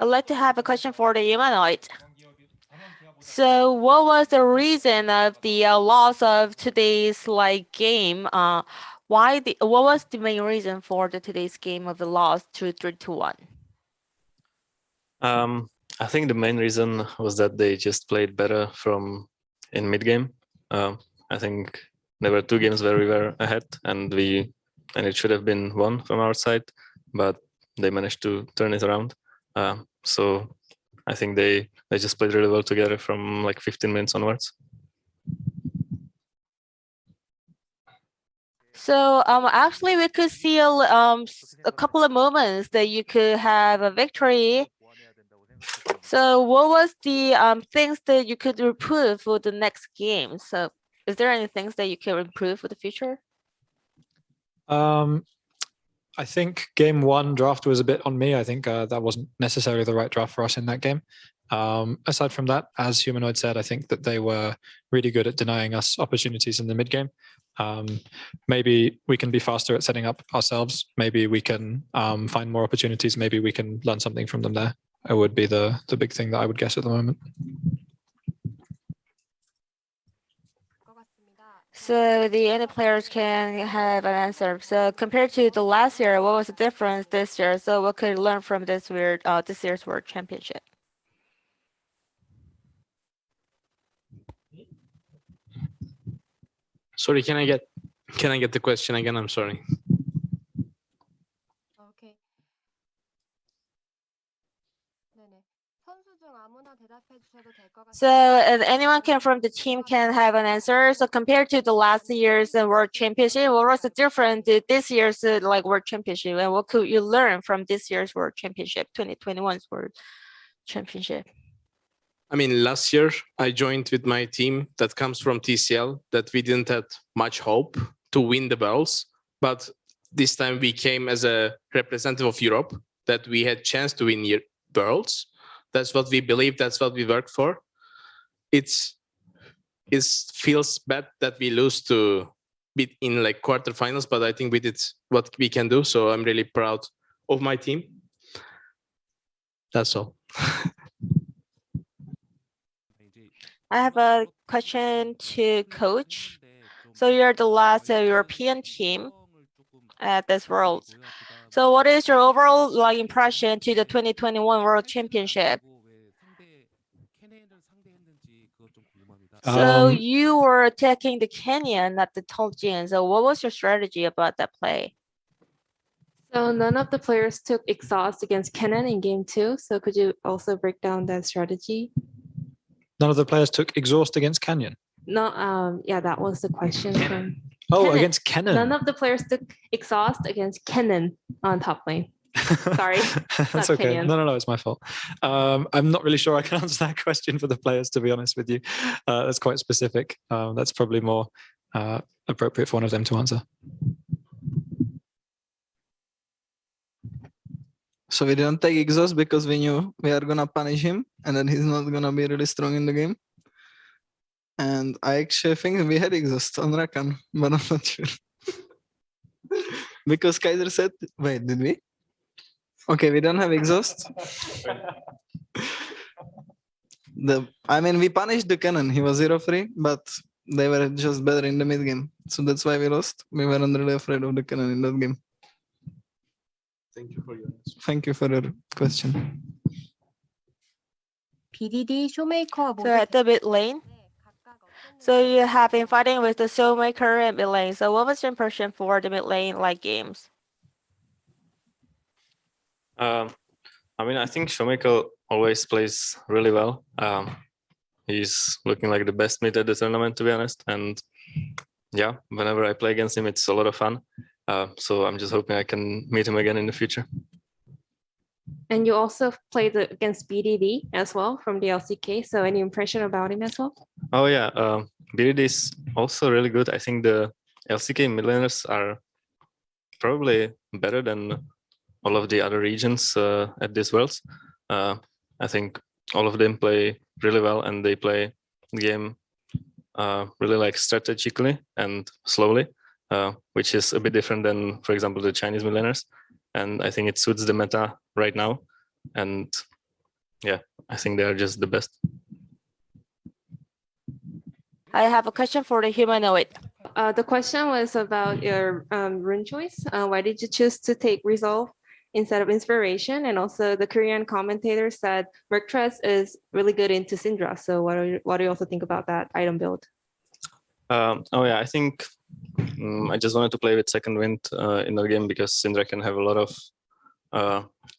I'd like to have a question for the humanoid. So what was the reason of the loss of today's game? What was the main reason for today's game of the loss to 3-1? I think the main reason was that they just played better in mid game. I think there were 2 games where we were ahead and it should have been 1 from our side, but they managed to turn it around. So I think they just played really well together from like 15 minutes onwards. So actually we could see a couple of moments that you could have a victory. So what was the things that you could improve for the next game? So is there any things that you can improve for the future? I think game 1 draft was a bit on me. I think that wasn't necessarily the right draft for us in that game. Aside from that, as Humanoid said, I think that they were really good at denying us opportunities in the mid game. Maybe we can be faster at setting up ourselves. Maybe we can find more opportunities. Maybe we can learn something from them there. It would be the big thing that I would guess at the moment. So the any players can have an answer. So compared to the last year, what was the difference this year? So what could you learn from this year's World Championship? Sorry, can I get the question again? I'm sorry. Okay. So anyone from the team can have an answer. So compared to the last year's World Championship, what was the difference this year's World Championship, and what could you learn from this year's World Championship, 2021's World Championship? I mean, last year I joined with my team that comes from TCL that we didn't have much hope to win the barrels, but this time we came as a representative of Europe that we had chance to win barrels. That's what we believe. That's what we worked for. It feels bad that we lose to beat in quarterfinals, but I think we did what we can do. So I'm really proud of my team. That's all. I have a question to coach. So you're the last European team at this World. So what is your overall impression to the 2021 World Championship? So you were attacking the Kenyan, not the Toljian. So what was your strategy about that play? So none of the players took exhaust against Kennen in game 2. So could you also break down that strategy? None of the players took exhaust against Canyon? No, yeah, that was the question from Oh, Kennen. against Kennen. None of the players took exhaust against Kennen on top lane. Sorry. That's okay. Kenyan. No, it's my fault. I'm not really sure I can answer that question for the players, to be honest with you. That's quite specific. That's probably more appropriate for one of them to answer. So we didn't take exhaust because we knew we are gonna punish him and that he's not gonna be really strong in the game. And I actually think we had exhaust on Rakan, but I'm not sure. Because Kaiser said, wait, did we? Okay, we don't have exhaust. I mean, we punished the cannon. He was 0-3, but they were just better in the mid game. So that's why we lost. We weren't really afraid of the cannon in that game. Thank you for your answer. Thank you for your question. PDD Showmaker. So at the mid lane. So you have been fighting with the Showmaker and mid lane. So what was your impression for the mid lane games? I mean, I think Showmaker always plays really well. He's looking like the best mid at the tournament, to be honest. And yeah, whenever I play against him, it's a lot of fun. So I'm just hoping I can meet him again in the future. And you also played against BDD as well from the LCK. So any impression about him as well? Oh yeah, BDD is also really good. I think the LCK mid laners are probably better than all of the other regions at this Worlds. I think all of them play really well and they play the game really strategically and slowly. Which is a bit different than, for example, the Chinese millennials. And I think it suits the meta right now. And yeah, I think they are just the best. I have a question for the humanoid. The question was about your rune choice. Why did you choose to take resolve instead of inspiration? And also, the Korean commentator said Merctress is really good into Syndra. So, what do you also think about that item build? Oh yeah, I think I just wanted to play with second wind in the game because Syndra can have a lot of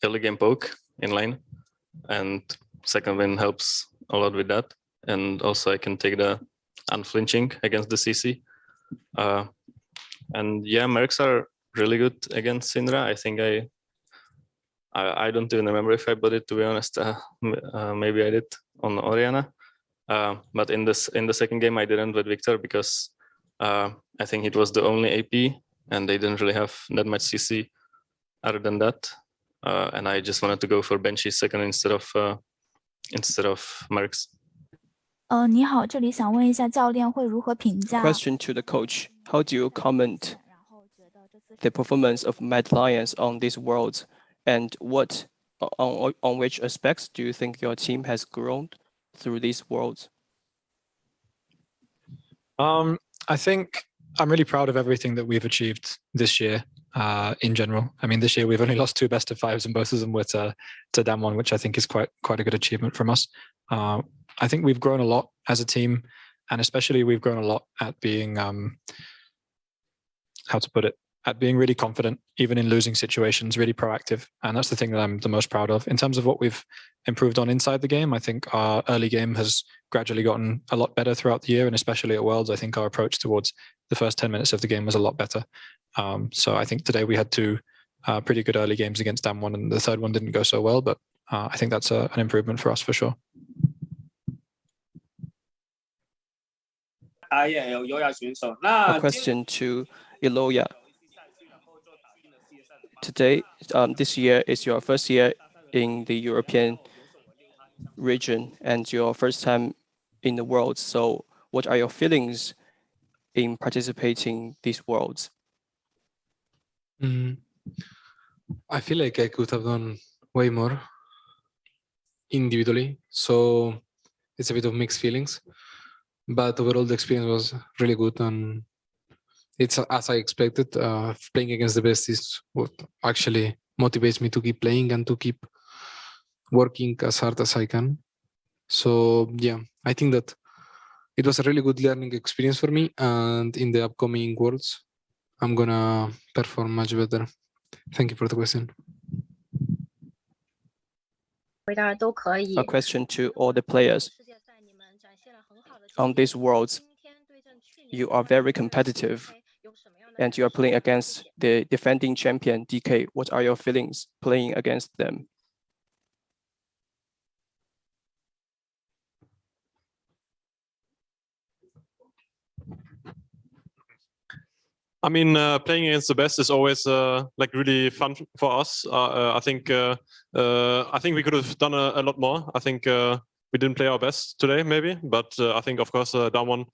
early game poke in lane, and second wind helps a lot with that. And also I can take the unflinching against the CC. And yeah, Mercs are really good against Syndra. I think I don't even remember if I bought it, to be honest. Maybe I did on Oriana. But in the second game I didn't with Victor because I think it was the only AP and they didn't really have that much CC other than that. And I just wanted to go for Banshee second instead of Mercs. 你好，这里想问一下教练会如何评价 Question to the coach: How do you comment the performance of Mad Lions on these worlds, and what on which aspects do you think your team has grown through these worlds? I think I'm really proud of everything that we've achieved this year. In general, I mean, this year we've only lost 2 best of 5s, and both of them were to Damwon, which I think is quite a good achievement from us. I think we've grown a lot as a team, and especially we've grown a lot at being how to put it, at being really confident, even in losing situations, really proactive. And that's the thing that I'm the most proud of. In terms of what we've improved on inside the game, I think our early game has gradually gotten a lot better throughout the year, and especially at Worlds, I think our approach towards the first 10 minutes of the game was a lot better. So I think today we had 2 pretty good early games against Damwon, and the third one didn't go so well, but I think that's an improvement for us for sure. A question to Iloya. Today, this year is your first year in the European region and your first time in the Worlds. So what are your feelings in participating these Worlds? I feel like I could have done way more individually, so it's a bit of mixed feelings. But overall, the experience was really good, and it's as I expected. Playing against the best is what actually motivates me to keep playing and to keep working as hard as I can. So yeah, I think that it was a really good learning experience for me, and in the upcoming Worlds, I'm gonna perform much better. Thank you for the question. A question to all the players. On these Worlds, you are very competitive and you are playing against the defending champion DK. What are your feelings playing against them? I mean, playing against the best is always like really fun for us. I think we could have done a lot more. I think we didn't play our best today, maybe, but I think, of course, Damwon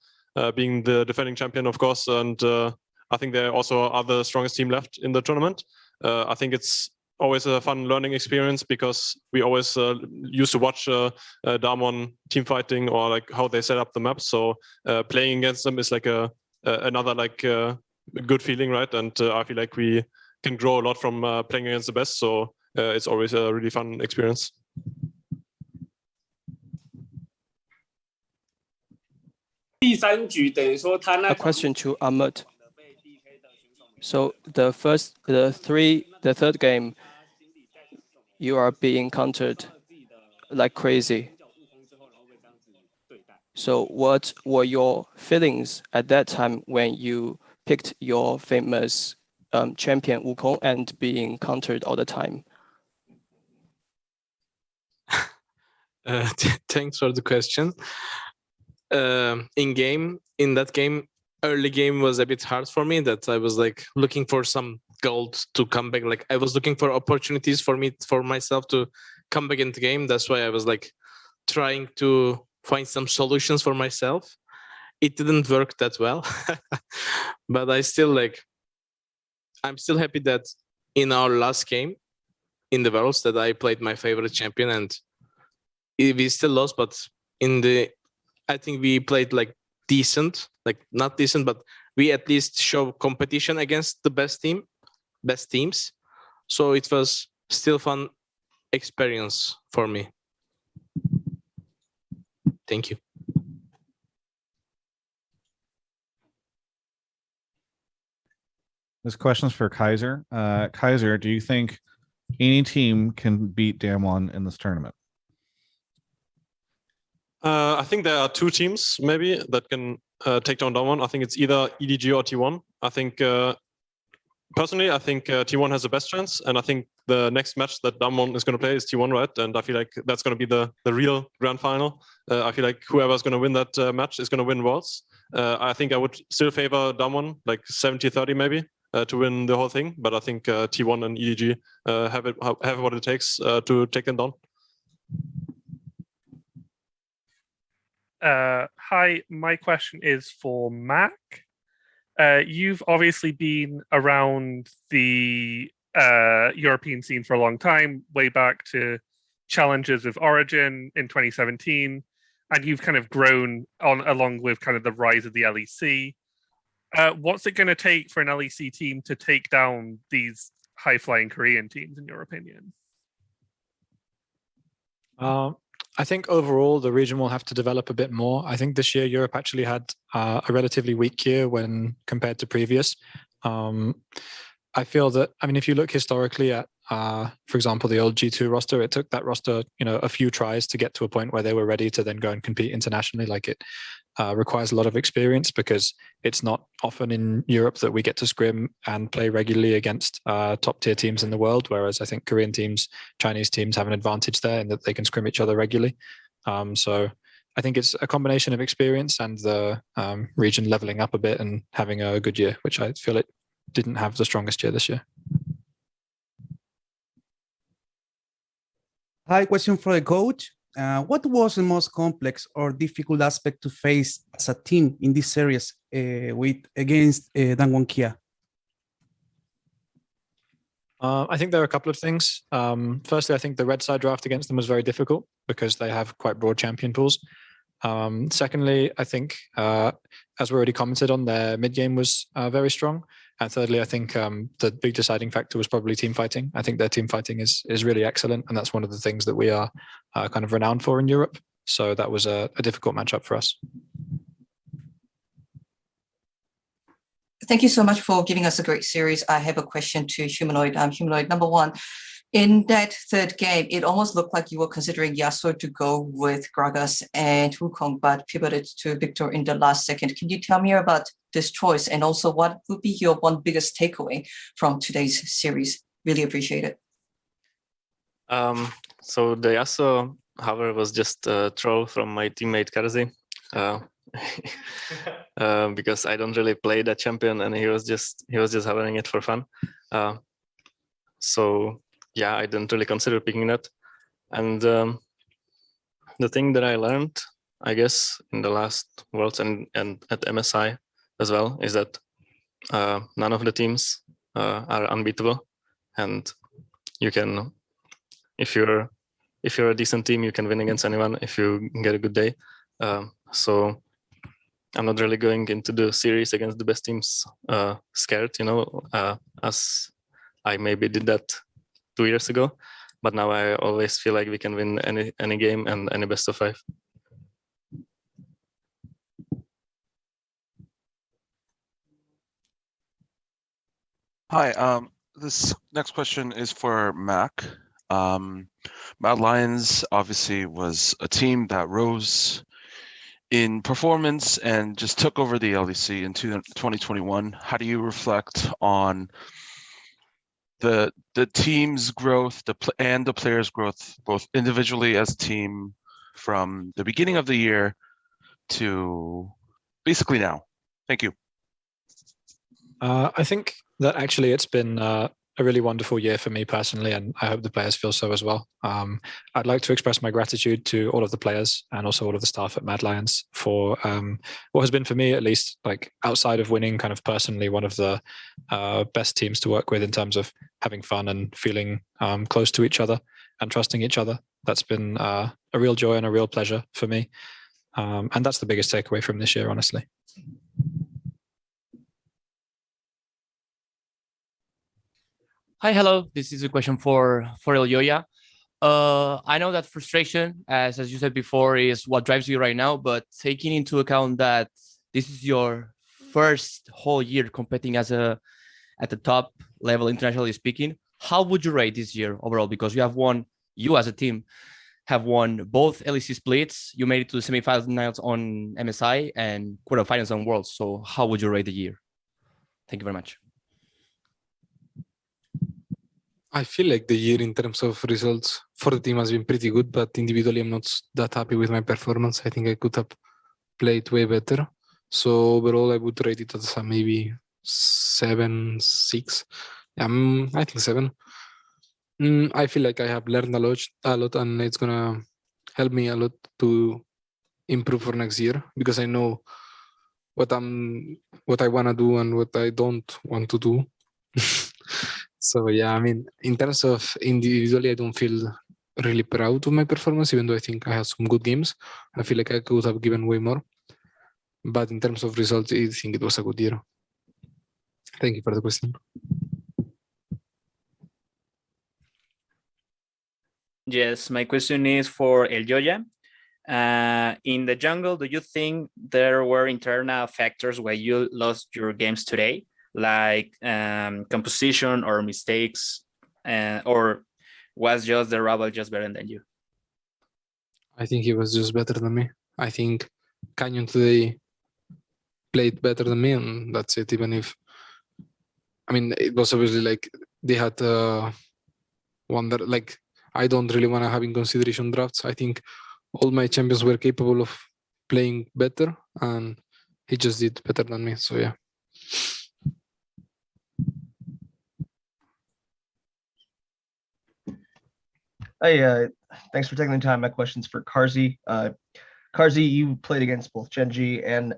being the defending champion, of course, and I think they also are the strongest team left in the tournament. I think it's always a fun learning experience because we always used to watch Damwon team fighting or like how they set up the map. So playing against them is like another like good feeling, right? And I feel like we can grow a lot from playing against the best. So it's always a really fun experience. A question to Ahmed. So the third game, you are being countered like crazy. So what were your feelings at that time when you picked your famous champion Wukong and being countered all the time? Thanks for the question. In that game, early game was a bit hard for me. That I was like looking for some gold to come back. Like I was looking for opportunities for myself to come back in the game. That's why I was like trying to find some solutions for myself. It didn't work that well, but I'm still happy that in our last game in the Worlds that I played my favorite champion and we still lost, but I think we played like decent, like not decent, but we at least show competition against the best teams. So it was still fun experience for me. Thank you. This question's for Kaiser. Kaiser, do you think any team can beat Damwon in this tournament? I think there are two teams maybe that can take down Damwon. I think it's either EDG or T1. I think personally, I think T1 has the best chance, and I think the next match that Damwon is going to play is T1, right? And I feel like that's going to be the real grand final. I feel like whoever is going to win that match is going to win Worlds. I think I would still favor Damwon, like 70-30 maybe, to win the whole thing. But I think T1 and EDG have what it takes to take them down. Hi, my question is for Mac. You've obviously been around the European scene for a long time, way back to challenges with Origin in 2017, and you've kind of grown on along with kind of the rise of the LEC. What's it going to take for an LEC team to take down these high-flying Korean teams, in your opinion? I think overall the region will have to develop a bit more. I think this year Europe actually had a relatively weak year when compared to previous. I feel that, I mean, if you look historically at, for example, the old G2 roster, it took that roster, a few tries to get to a point where they were ready to then go and compete internationally. Like it requires a lot of experience because it's not often in Europe that we get to scrim and play regularly against top tier teams in the world. Whereas I think Korean teams, Chinese teams have an advantage there in that they can scrim each other regularly. So I think it's a combination of experience and the region leveling up a bit and having a good year, which I feel it didn't have the strongest year this year. Hi, question for the coach. What was the most complex or difficult aspect to face as a team in this series against Damwon Kia? I think there are a couple of things. Firstly, I think the red side draft against them was very difficult because they have quite broad champion pools. Secondly, I think, as we already commented on, their mid game was very strong. And thirdly, I think the big deciding factor was probably team fighting. I think their team fighting is really excellent. And that's one of the things that we are kind of renowned for in Europe. So that was a difficult matchup for us. Thank you so much for giving us a great series. I have a question to Humanoid. Humanoid, number one, in that third game, it almost looked like you were considering Yasuo to go with Gragas and Wukong, but pivoted to Victor in the last second. Can you tell me about this choice? And also, what would be your one biggest takeaway from today's series? Really appreciate it. So the Yasuo, however, was just a troll from my teammate Karzi. Because I don't really play that champion, and he was just having it for fun. So yeah, I didn't really consider picking that. And the thing that I learned, I guess, in the last Worlds and at MSI as well, is that none of the teams are unbeatable, and you can, if you're a decent team, you can win against anyone if you get a good day. So I'm not really going into the series against the best teams scared, as I maybe did that 2 years ago. But now I always feel like we can win any game and any best of 5. Hi, this next question is for Mac. Mad Lions obviously was a team that rose in performance and just took over the LEC in 2021. How do you reflect on the team's growth and the players' growth, both individually as a team from the beginning of the year to basically now? Thank you. I think that actually it's been a really wonderful year for me personally, and I hope the players feel so as well. I'd like to express my gratitude to all of the players and also all of the staff at Mad Lions for what has been, for me at least, like outside of winning, kind of personally one of the best teams to work with in terms of having fun and feeling close to each other and trusting each other. That's been a real joy and a real pleasure for me. And that's the biggest takeaway from this year, honestly. Hi, hello. This is a question for Elyoya. I know that frustration, as you said before, is what drives you right now. But taking into account that this is your first whole year competing at the top level, internationally speaking, how would you rate this year overall? Because you as a team have won both LEC splits. You made it to the semifinals on MSI and quarterfinals on Worlds. So how would you rate the year? Thank you very much. I feel like the year in terms of results for the team has been pretty good, but individually I'm not that happy with my performance. I think I could have played way better. So overall I would rate it as maybe 7, 6. I think 7. I feel like I have learned a lot, and it's gonna help me a lot to improve for next year, because I know what I wanna do and what I don't want to do. So yeah, I mean, in terms of individually, I don't feel really proud of my performance, even though I think I had some good games. I feel like I could have given way more. But in terms of results, I think it was a good year. Thank you for the question. Yes, my question is for Elyoya. In the jungle, do you think there were internal factors where you lost your games today, like composition or mistakes, or was just the rival just better than you? I think he was just better than me. I think Canyon today played better than me, and that's it. Even if, I mean, it was obviously like they had one that, like, I don't really want to have in consideration drafts. I think all my champions were capable of playing better, and he just did better than me. So yeah. Hey, thanks for taking the time. My question's for Karzi. Karzi, you played against both Genji and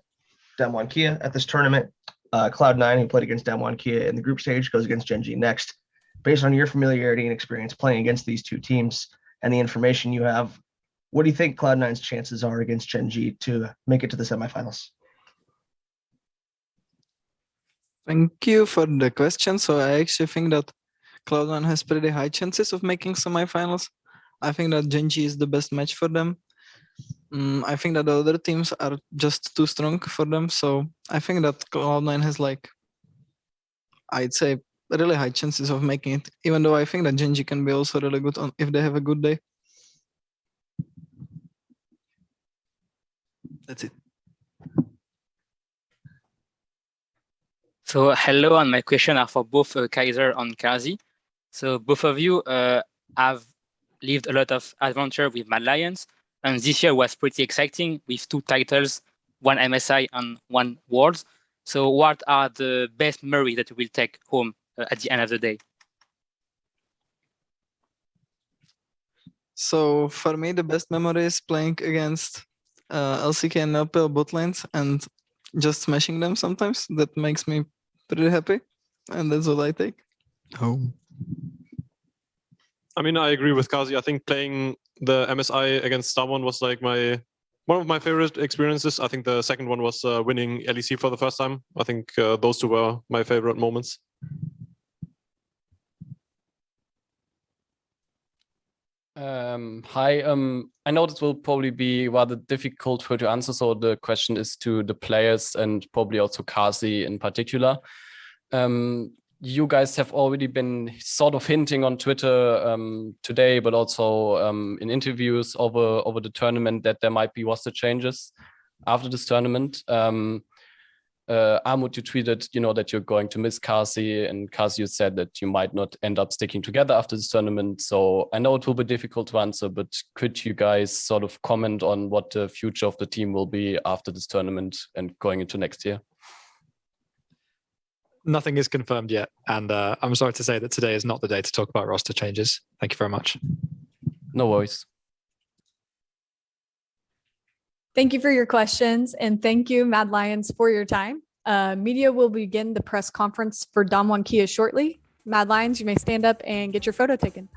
Damwon Kia at this tournament. Cloud9, who played against Damwon Kia in the group stage, goes against Genji next. Based on your familiarity and experience playing against these two teams and the information you have, what do you think Cloud9's chances are against Genji to make it to the semifinals? Thank you for the question. So I actually think that Cloud9 has pretty high chances of making semifinals. I think that Genji is the best match for them. I think that the other teams are just too strong for them. So I think that Cloud9 has, like, I'd say, really high chances of making it, even though I think that Genji can be also really good if they have a good day. That's it. So hello, and my question are for both Kaiser and Kazi. So both of you have lived a lot of adventure with Mad Lions, and this year was pretty exciting with 2 titles, 1 MSI and 1 Worlds. So what are the best memories that you will take home at the end of the day? So for me, the best memory is playing against LCK and LPL bot lanes and just smashing them sometimes. That makes me pretty happy, and that's what I take home. I mean, I agree with Kazi. I think playing the MSI against someone was like one of my favorite experiences. I think the second one was winning LEC for the first time. I think those two were my favorite moments. Hi, I know this will probably be rather difficult for you to answer, so the question is to the players and probably also Kazi in particular. You guys have already been sort of hinting on Twitter today, but also in interviews over the tournament that there might be roster changes after this tournament. Amut, you tweeted, that you're going to miss Kazi, and Kazi, you said that you might not end up sticking together after this tournament. So I know it will be difficult to answer, but could you guys sort of comment on what the future of the team will be after this tournament and going into next year? Nothing is confirmed yet, and I'm sorry to say that today is not the day to talk about roster changes. Thank you very much. No worries. Thank you for your questions, and thank you, Mad Lions, for your time. Media will begin the press conference for Damwon Kia shortly. Mad Lions, you may stand up and get your photo taken.